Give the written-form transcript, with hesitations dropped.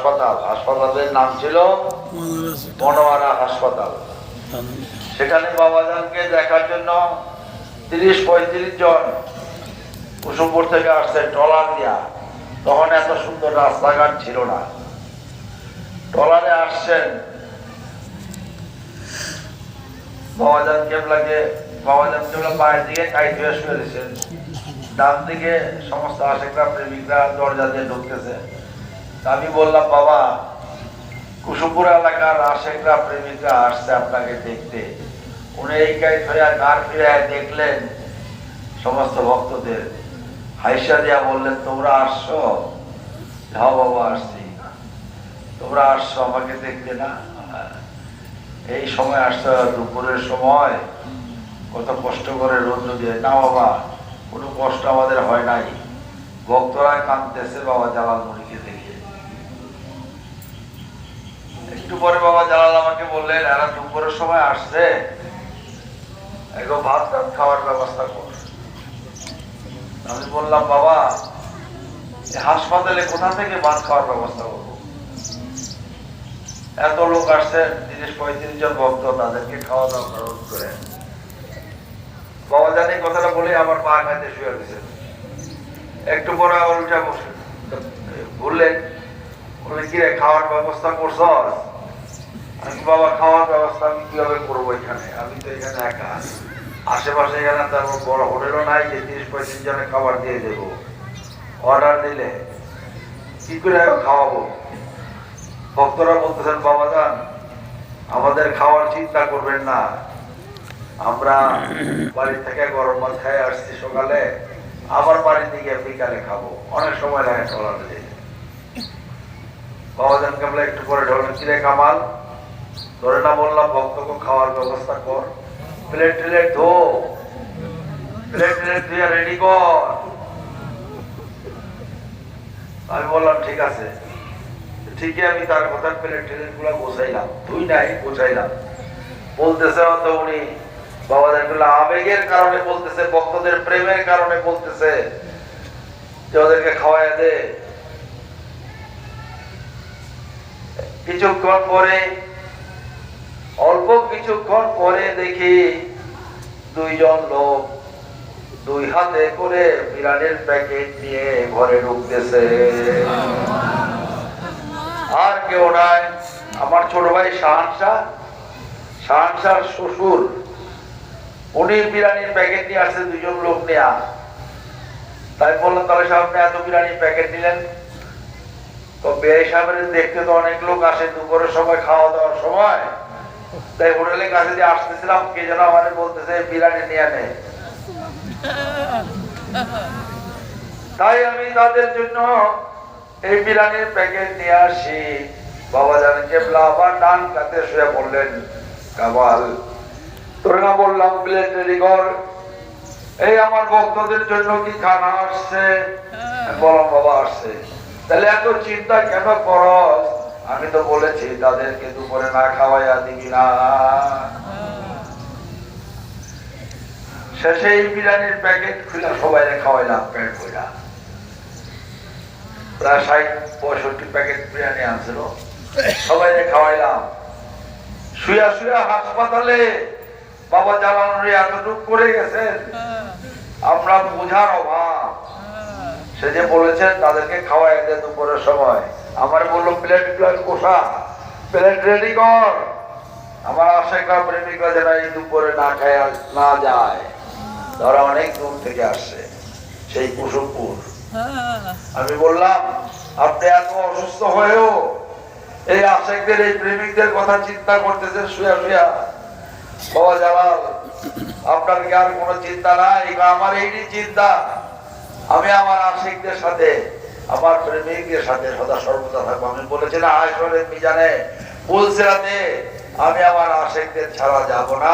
হাসপাতাল, হাসপাতালের নাম ছিল মনোয়ারা হাসপাতাল। সেখানে বাবাজানকে দেখার জন্য 30-35 জন কুসুমপুর থেকে আসছে ট্রলার দিয়া। তখন এত সুন্দর রাস্তাঘাট ছিল না, ট্রলারে আসছেন। বাবাজান কেবলাকে পায়ের দিকে কাইট হয়ে শুয়ে দিয়েছেন, ডান দিকে সমস্ত আশেকরা প্রেমিকরা দরজা দিয়ে ঢুকতেছে। আমি বললাম, বাবা, কুসুমপুর এলাকার আশেকরা প্রেমিকরা আসছে আপনাকে দেখতে। উনি এই কাইট হয়ে গাড় ফিরে দেখলেন সমস্ত ভক্তদের, হাইসা দিয়া বললেন, তোমরা আসছো? হ্যাঁ বাবা আসছি। তোমরা আসছো আমাকে দেখতে না? এই সময় আসছো, দুপুরের সময়, কত কষ্ট করে রৌদ্র দিয়ে। না বাবা, কোনো কষ্ট আমাদের হয় নাই, ভক্তরা কাঁদতেছে বাবা জালাল মনিকে দেখে। একটু পরে বাবা জালাল আমাকে বললেন, এরা দুপুরের সময় আসছে, একদম ভাত টাত খাওয়ার ব্যবস্থা কর। আমি বললাম, বাবা, হাসপাতালে কোথা থেকে ভাত খাওয়ার ব্যবস্থা করবো? এত লোক আসছে, 30-35 জন ভক্ত, তাদেরকে খাওয়া দাওয়া খরচ করে। বাবা জানি কথাটা বলে আমার পা খাইতে শুয়ে দিয়েছেন। একটু পরে আবার উঠে বসে বললেন, বলে কি রে, খাওয়ার ব্যবস্থা করছ? আমি, বাবা, খাওয়ার ব্যবস্থা আমি কিভাবে করবো? এখানে আমি তো এখানে একা, আশেপাশে এখানে তারপর বড় হোটেলও নাই যে 30-35 জনের খাবার দিয়ে দেবো। অর্ডার দিলে কি করে খাওয়াবো? ভক্তরা বলতেছেন, বাবা যান, আমাদের খাওয়ার চিন্তা করবেন না, আমরা বাড়ি থেকে গরম ভাত খাই আসছি সকালে, আবার বাড়িতে গিয়ে বিকালে খাবো, অনেক সময় লাগে ট্রলারে যেতে। বাবা যান কেবল একটু পরে ঢোলেন, কিরে কামাল, ধরে না বললাম ভক্তকে খাওয়ার ব্যবস্থা কর, প্লেট টেলেট ধো, প্লেট টেলেট ধুয়ে রেডি কর। আমি বললাম, ঠিক আছে। ঠিকই আমি তার কথা প্লেট টেলেট গুলা গোছাইলাম, তুই নাই গোছাইলাম। বলতেছে হয়তো উনি বাবাদের আবেগের কারণে বলতেছে, ভক্তদের প্রেমের কারণে বলতেছে যে ওদেরকে খাওয়াই দে। কিছুক্ষণ পরে, অল্প কিছুক্ষণ পরে দেখি 2 জন লোক 2 হাতে করে বিরিয়ানির প্যাকেট নিয়ে ঘরে ঢুকতেছে। আর কেউ নাই, আমার ছোট ভাই শাহানশাহর শ্বশুর, উনি বিরিয়ানির প্যাকেট নিয়ে আসছে 2 জন লোক নেয়া। তাই বললাম, তাহলে সাহেব এত বিরিয়ানির প্যাকেট নিলেন? তো বেআই সাহেবের দেখতে তো অনেক লোক আসে দুপুরের সময়, খাওয়া দাওয়ার সময়, তাই হোটেলের কাছে দিয়ে আসতেছিলাম, কে যেন আমাদের বলতেছে বিরিয়ানি নিয়ে নে। তাই আমি তাদের জন্য এই বিরিয়ানির প্যাকেট নিয়ে আসি। বাবা জানেন কেবলা আবার ডান কাতে শুয়ে বললেন, কামাল, তোর না বললাম প্লেট রেডি কর, এই আমার ভক্তদের জন্য কি খানা আসছে? বললাম, বাবা আসছে। তাহলে এত চিন্তা কেন করস? আমি তো বলেছি তাদেরকে দুপুরে না খাওয়াইয়া দিবি না। শেষে এই বিরিয়ানির প্যাকেট খুলে সবাই খাওয়াইলাম পেট ভরা। প্রায় 60-65 প্যাকেট বিরিয়ানি আনছিল, সবাই খাওয়াইলাম। শুয়া শুয়া হাসপাতালে বাবা জালানোর এতটুকু করে গেছেন, আমরা বোঝার অভাব। সে যে বলেছেন তাদেরকে খাওয়াই দে দুপুরের সময়, আমার বললো প্লেট কষা, প্লেট রেডি কর, আমার আশেকা প্রেমিকরা যেন এই দুপুরে না খায় না যায়। তারা অনেক দূর থেকে আসছে, সেই কুসুমপুর। আমি বললাম, আপনি এত অসুস্থ হয়েও এই আশেকদের, এই প্রেমিকদের কথা চিন্তা করতেছেন শুয়া শুয়া। বাবা জালাল, আপনার কি আর কোনো চিন্তা নাই? আমার এই চিন্তা, আমি আমার আশিকদের সাথে, আমার প্রেমিকদের সাথে সদা সর্বদা থাকবো। আমি বলেছি না, আসলে মিজানে বলছে, আমি আমার আশিকদের ছাড়া যাব না।